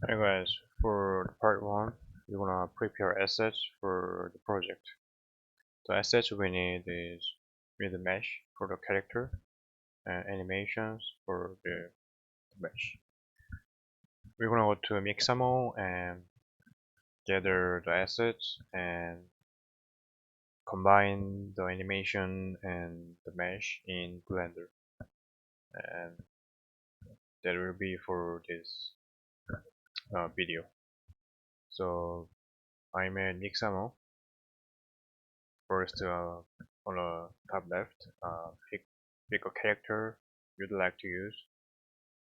Hey guys, for part 1, we're gonna prepare assets for the project. The assets we need is the mesh for the character and animations for the mesh. We're gonna go to Mixamo and gather the assets and combine the animation and the mesh in Blender. And that will be for this video. So I'm at Mixamo. First, on the top left, pick a character you'd like to use.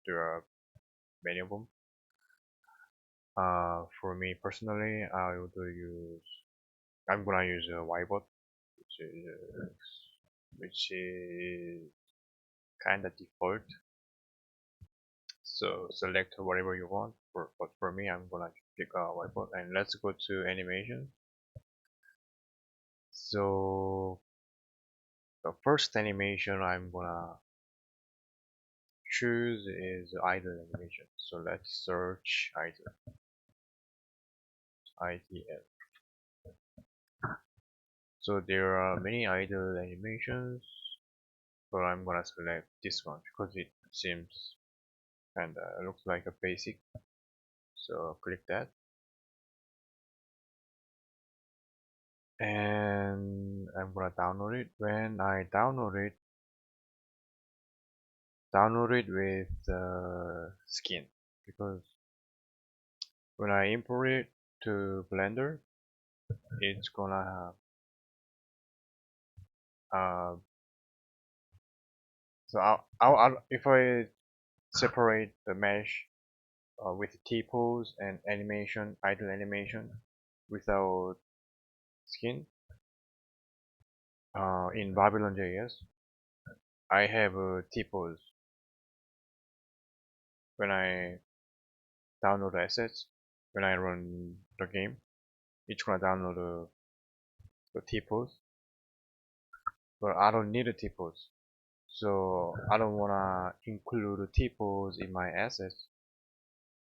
There are many of them. For me personally, I'm gonna use a Ybot, which is kind of default. So select whatever you want. But for me, I'm gonna pick a Ybot, and let's go to animation. So the first animation I'm gonna choose is idle animation. So let's search idle, IDL. So there are many idle animations, but I'm gonna select this one because it seems and looks like a basic. So click that, and I'm gonna download it. When I download it with the skin, because when I import it to Blender, it's gonna uh, if I separate the mesh with T-pose and animation, idle animation without skin in BabylonJS, I have T-pose. When I download assets, when I run the game, it's gonna download the T-pose, but I don't need a T-pose. So I don't wanna include a T-pose in my assets.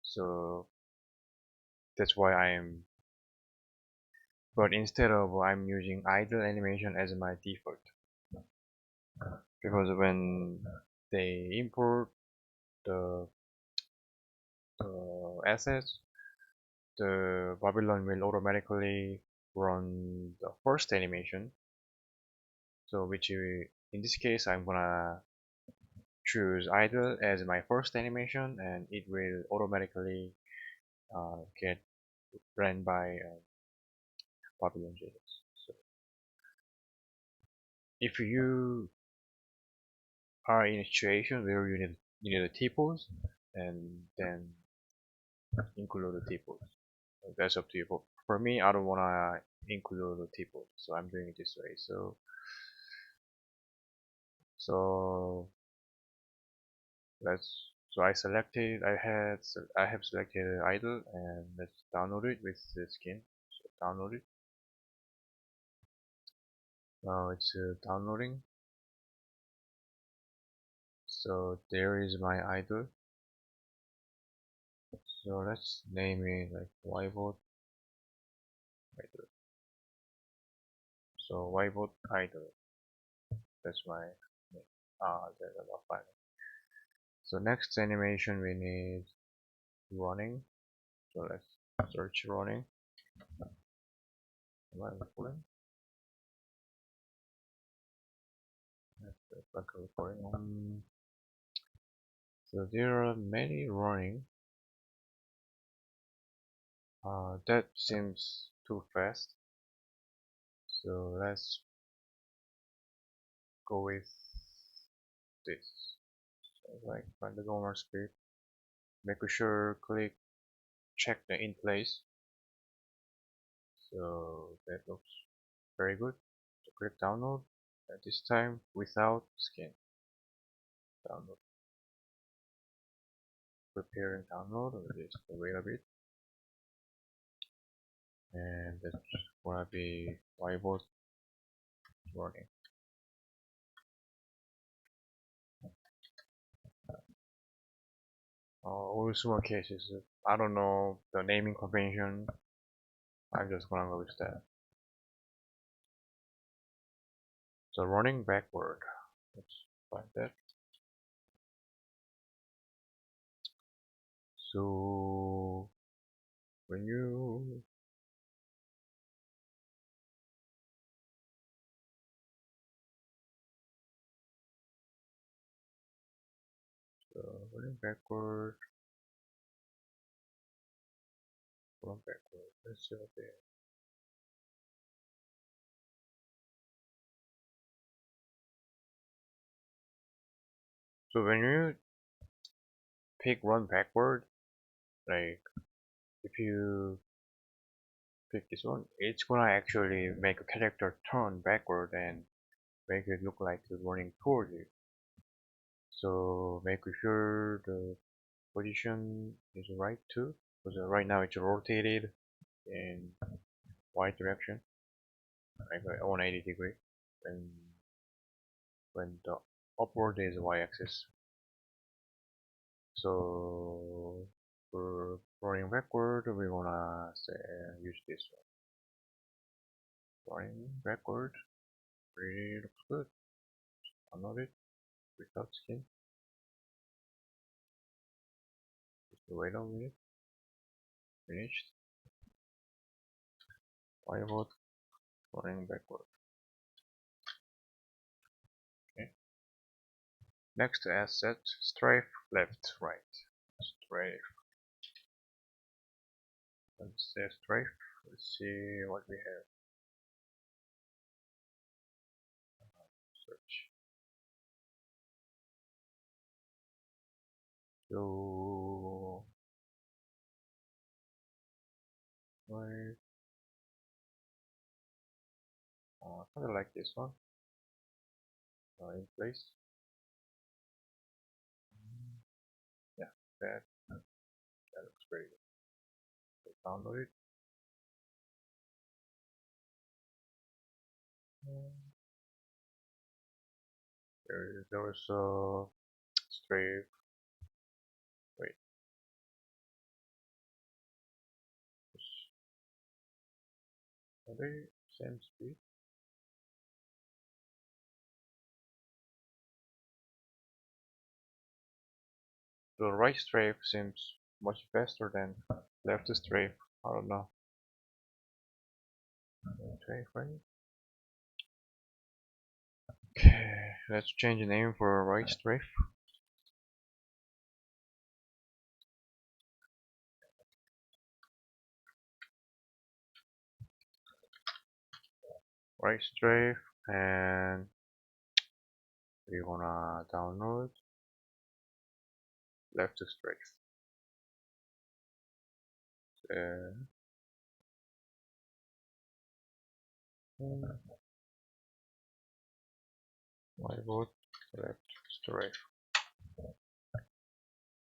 So that's why but instead of I'm using idle animation as my default. Because when they import the, the assets, the Babylon will automatically run the first animation. So in this case I'm gonna choose idle as my first animation, and it will automatically get ran by BabylonJS. So if you are in a situation where you need a T-pose, and then include the T-pose. That's up to you. But for me, I don't wanna include the T-pose, so I'm doing it this way. So so I have selected idle, and let's download it with the skin. So download it. Now it's downloading. So there is my idle. So let's name it like Yvote idle. So Yvote idle. That's my name. There's a file. So next animation we need running. So let's search running. Let's back recording. So there are many running. That seems too fast. So let's go with this. So like find the normal speed. Make sure check the in place. So that looks very good. So click download. At this time without skin. Download. Prepare and download. Or just wait a bit. And that's gonna be Yvote running. all small cases. I don't know the naming convention. I'm just gonna go with that. So running backward. Let's find that. So when you running backward, run backward. Let's see what they have. So when you pick run backward, like if you pick this one, it's gonna actually make a character turn backward and make it look like it's running towards you. So make sure the position is right too, because right now it's rotated in y direction, like 180 degree, and when the upward is y-axis. So for running backward, we wanna say, use this one. Running backward really looks good. Download it without skin. Just wait a minute. Finished. Why about running backward? Okay. Next asset, strafe left, right. Strafe. Let's say strafe. Let's see what we have. Search. So right, kind of like this one. In place. Yeah, that looks pretty good. So download it. There is a strafe. Wait, are they same speed? The right strafe seems much faster than left strafe. I don't know. Strafe, right? Okay, let's change the name for right strafe. Right strafe, and we wanna download left strafe. Uh, why about left strafe?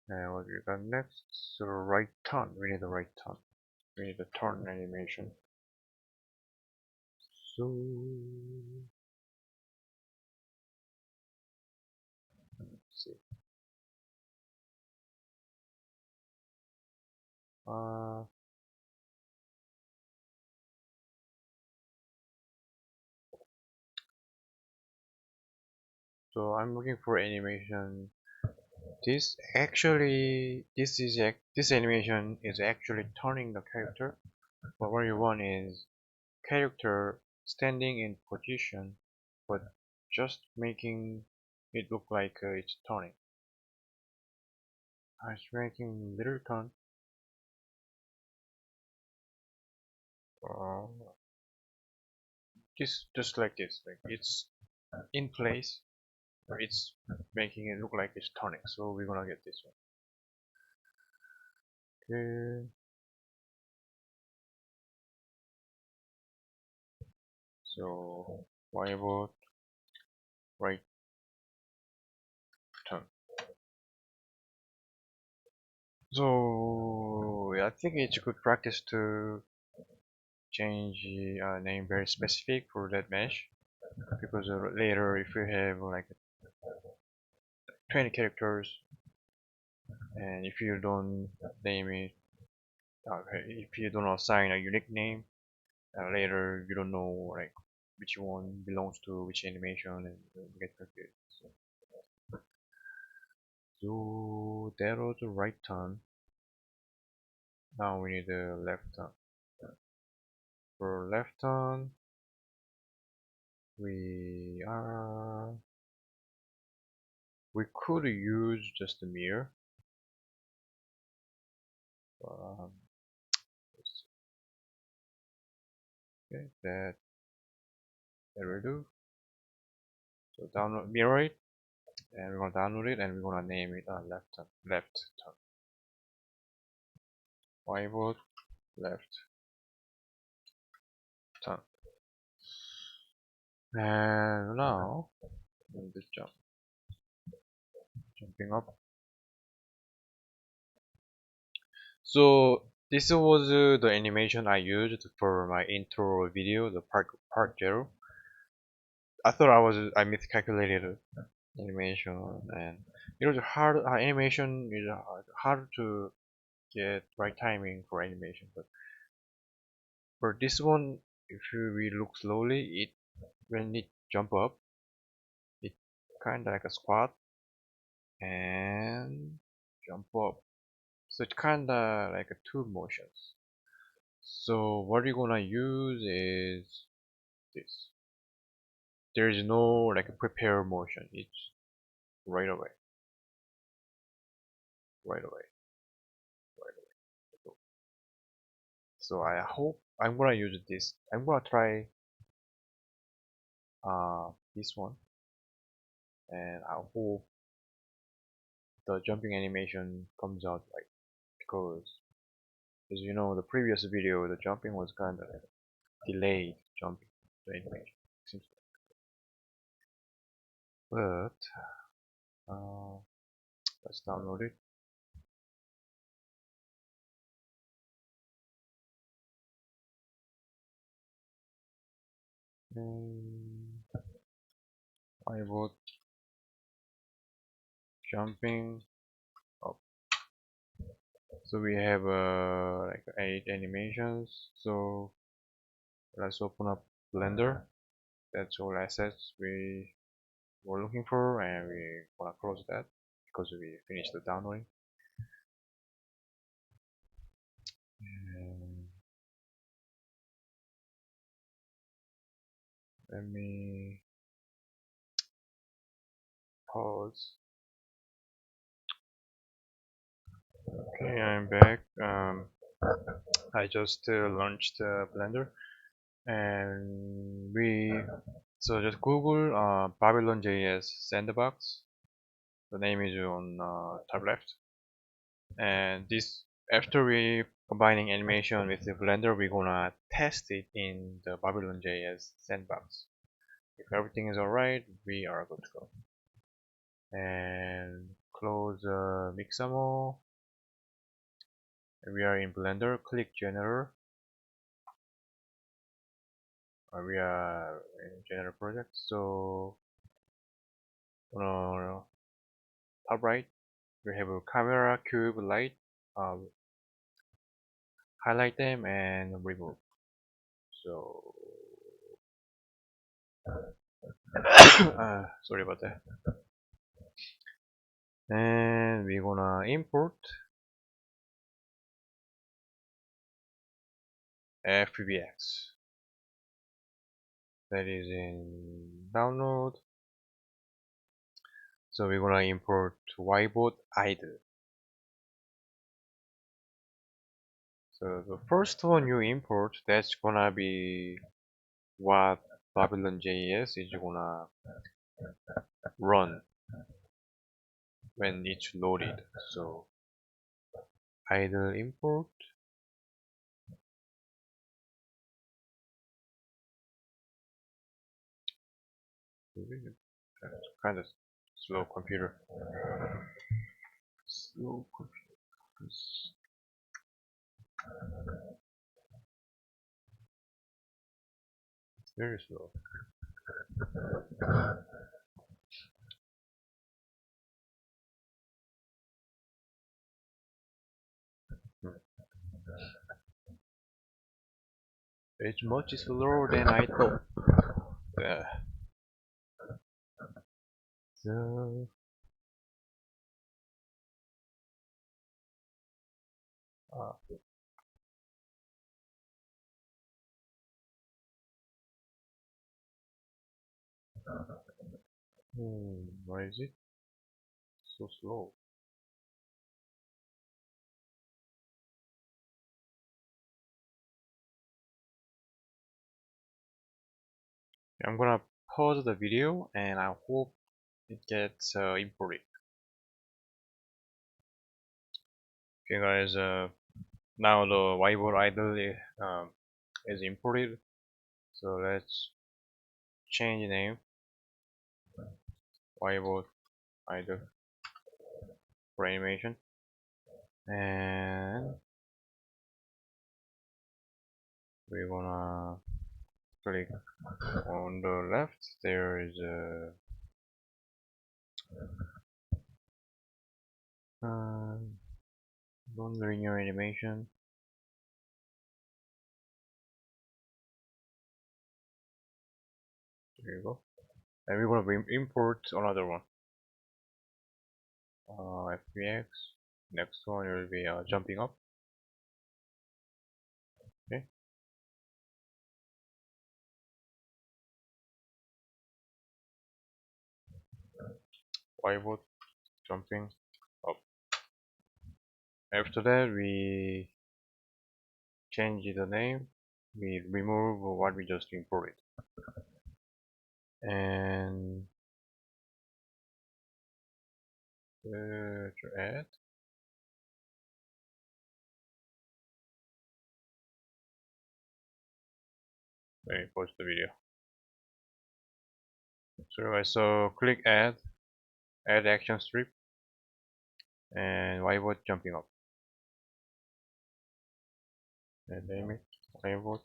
And what we got next? So right turn. We need the right turn. We need the turn animation. So let's see. Uh, so I'm looking for animation. This animation is actually turning the character. But what you want is character standing in position, but just making it look like it's turning. It's making little turn. Uh, just like this, like it's in place, or it's making it look like it's turning. So we're gonna get this one. Okay. So why about right turn? So I think it's good practice to change the name very specific for that mesh, because later if you have like 20 characters, And if you don't name it, if you don't assign a unique name, later you don't know like which one belongs to which animation, and you get confused. So that was the right turn. Now we need the left turn. For left turn, we are we could use just the mirror. Um, okay, that will do. So download mirror it, and we're gonna download it, and we're gonna name it left turn. Pivot left turn. And now just jumping up. So this was the animation I used for my intro video, the part 0. I thought I miscalculated animation, and it was hard. Animation is hard to get right timing for animation, but for this one, if we look slowly, when it jump up, it kind of like a squat and jump up. So it's kind of like a two motions. So what we're gonna use is this. There is no like a prepare motion. It's right away, right away, right away. So I hope I'm gonna use this. I'm gonna try this one, and I hope the jumping animation comes out right, because as you know, the previous video, the jumping was kind of like delayed jumping, the animation. Seems like. But let's download it. And I would jumping up. So we have like 8 animations. So let's open up Blender. That's all assets we were looking for, and we wanna close that because we finished the downloading. And let me pause. Okay, I'm back. I just launched Blender, and just Google BabylonJS sandbox. The name is on top left. And this, after we combining animation with the Blender, we're gonna test it in the BabylonJS sandbox. If everything is alright, we are good to go. And close Mixamo. We are in Blender. Click General. We are in General Project. So on top right, we have a camera, cube, light. Highlight them and remove. So sorry about that. And we're gonna import FBX. That is in download. So we're gonna import Ybot idle. So the first one you import, that's gonna be what BabylonJS is gonna run when it's loaded. So idle import. Kind of slow computer. Slow computer. It's very slow. It's much slower than I thought. Uh, so, uh, why is it so slow? I'm gonna pause the video and I hope it gets imported. Okay, guys. Now the whiteboard idle is imported. So let's change the name whiteboard idle for animation, and we're gonna click on the left. There is a don't linear animation. There you go. And we're gonna import another one. FBX. Next one will be jumping up. Okay. Pivot jumping up. After that, we change the name. We remove what we just imported, and to add. Let me pause the video. So click add action strip, and pivot jumping up, and name it pivot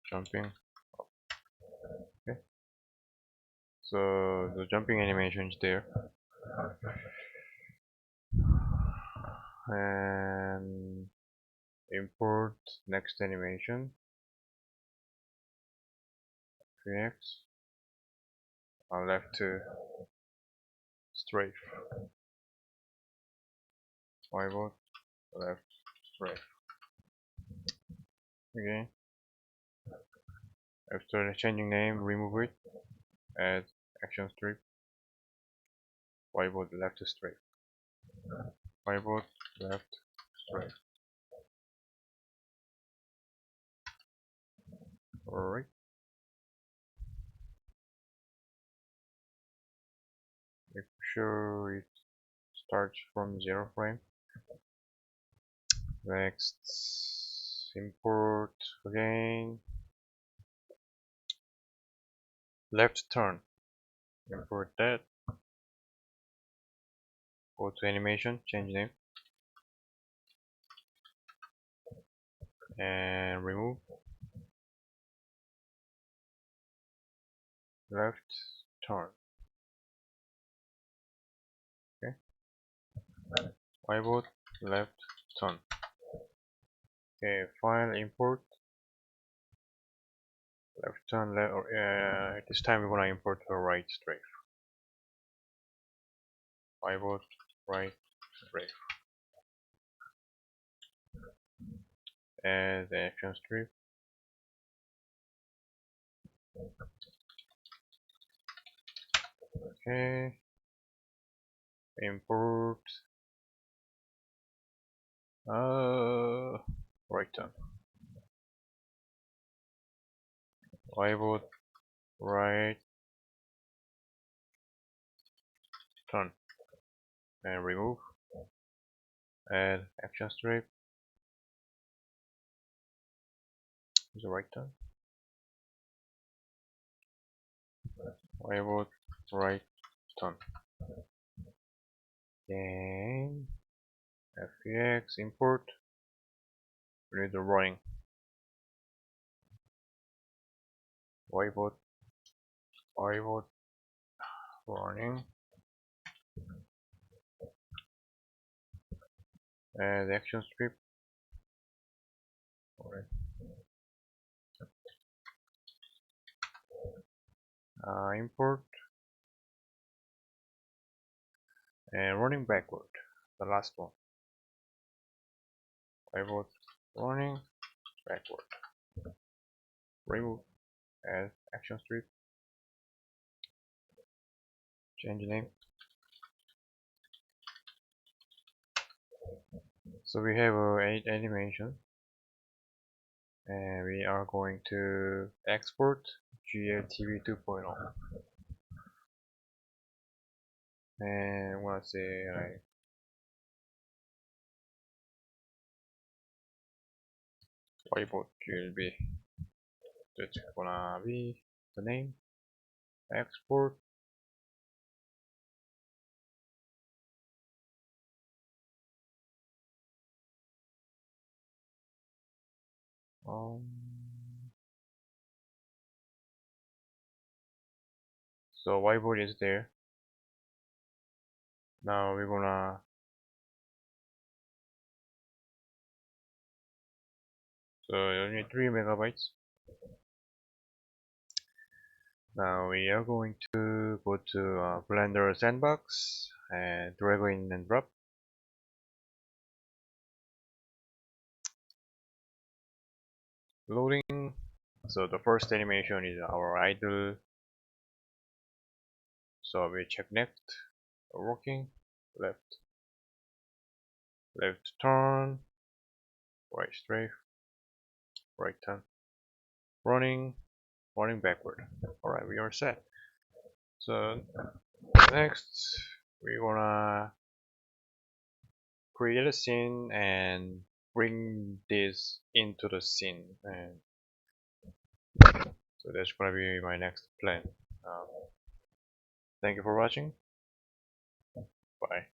jumping up. Okay. So the jumping animation is there, and import next animation. Create. Left to strafe. Pivot left strafe. Okay. After changing name, remove it. Add action strip. Pivot left to strafe. Pivot left strafe. Alright. Make sure it starts from 0 frame. Next, import again. Left turn. Import that. Go to animation, change name, and remove. Left turn. Okay. Pivot left turn. Okay, file import left turn left. This time we're gonna import the right strafe. Pivot right strafe. Add the action strip. Okay. Import right turn. Pivot right turn, and remove. Add action strip. Is the right turn. Pivot right turn. Then FBX import. We need the running. Pivot running. Add action strip. Alright. import and running backward, the last one. Pivot running backward. Remove as action strip. Change name. So we have 8 animations, and we are going to export GLTV 2.0. And I want to say like pivot GLB. That's gonna be the name. Export. Um, so whiteboard is there. Now we're gonna so you need 3 megabytes. Now we are going to go to Blender Sandbox and drag in and drop. Loading. So the first animation is our idle. So we check next. Working. Left. Left turn. Right strafe. Right turn. Running. Running backward. Alright, we are set. So next we're gonna create a scene and bring this into the scene, and so that's gonna be my next plan. Thank you for watching. Bye.